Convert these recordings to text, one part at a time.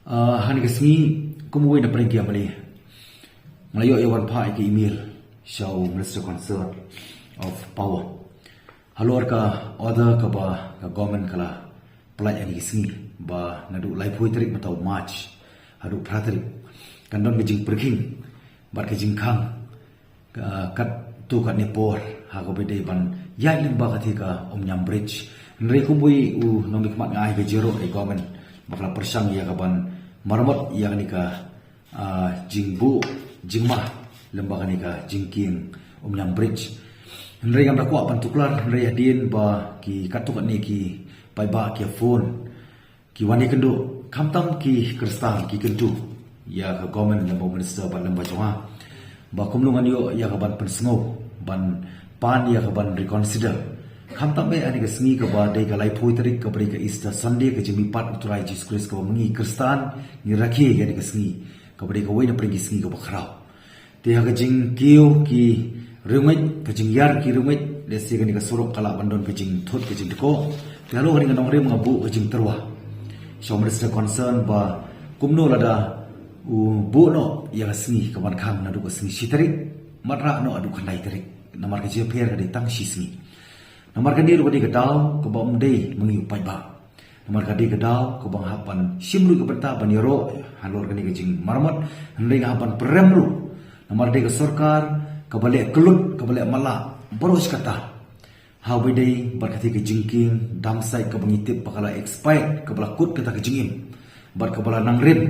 Hani kesini kumui na pergi amali. Melayu yawan pa ke email show Minister Concern of Power. Halor ka order ka ba ka government kala pelaj ani kesini ba ngadu lai pui tarik matau March hadu pratrik kandon kejing perking bar kejing khang kat tu kat Nepal ha ko bede ban yai limba katika Omnyam Bridge nrei kumui u nomik mat ngai ke jero e government bakla persang ya kaban marmot yang nika jingbu jingmah lembaga nika jingking Omnyam Bridge nrei ngam rakwa ban tuklar nrei adin ba ki katuk ni ki pai ba ki phone ki wani kendo kamtam ki kristal ki kentu ya ka government lembaga minister ban lembaga jonga ba kumlungan yo ya ka ban pensngo ban pan ya ka ban reconsider kamtam be ani ka sngi ka ba dei ka lai phoi tarik ka bari ka Easter Sunday ka jimi pat uturai Jesus Christ ka mengi kristan ni rakhi ya ni ka sngi ka bari ka wei na pergi sngi ka bakhrau te ha ka jing kiu ki rumit ka jing yar ki rumit lesi ka ni ka sorok kala bandon ka jing thot ka jing ko te halo ka ni ka nongre ngabu ka jing terwa so Minister Concern ba kumno lada bu no ya sngi ka ban khang na du ka sngi sitarik matra no adu khandai tarik namar ka je pher ka di tang shi sngi namar ka di ru di ka dau ka ba umdei mengi upai ba namar ka di ka dau ka bang hapan simru ka benta ban yoro halor ka ni ka jing marmot hendai ka hapan peremru namar di ka sarkar ka bale kelut ka bale mala boros kata how be day bar ka ka jingking damsai ka bangitip pakala expired ka bala kut kata ka jingim bar ka bala nangrem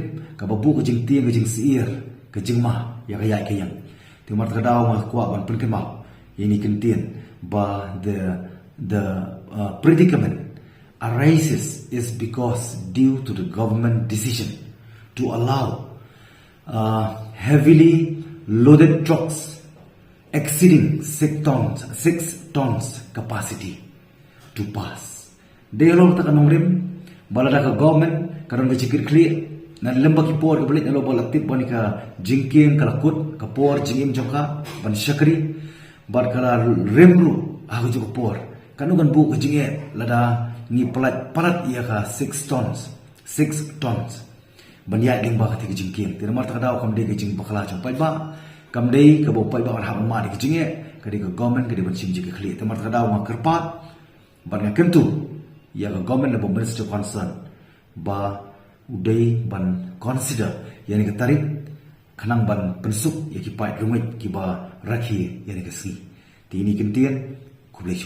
ka babu ka jing tiang ka jing siir ka jing ma ya ka yai ka yang ti mar ka dau ma kwa ban pen ke ma ini kentien ba the predicament arises is because due to the government decision to allow heavily loaded trucks exceeding 6 tons capacity to pass. Delo ta kanong rim balada ka government karon ka chikir clear na lembak ipor ka balit na lo balatip ban ka jingking kalakut ka por jingim joka ban syakri bar kala remru aku juga por kanugan bu ka jinge lada ni palat ia ka 6 tons ban ya ding ba ka ti jingking ti mar ta daw kam de ka jing bakala jong pai ba kam de ka bo pai ba ha ma de ka jinge ka de ka government ka de ban sim ji ka khli ti mar ta daw ma kerpat ban ka kentu ya ka government na Minister Concern ba udai ban consider yani ka tarik khanang ban pensuk ya ki pai rumit ki ba rakhi yani ka si ti ni kentien kublai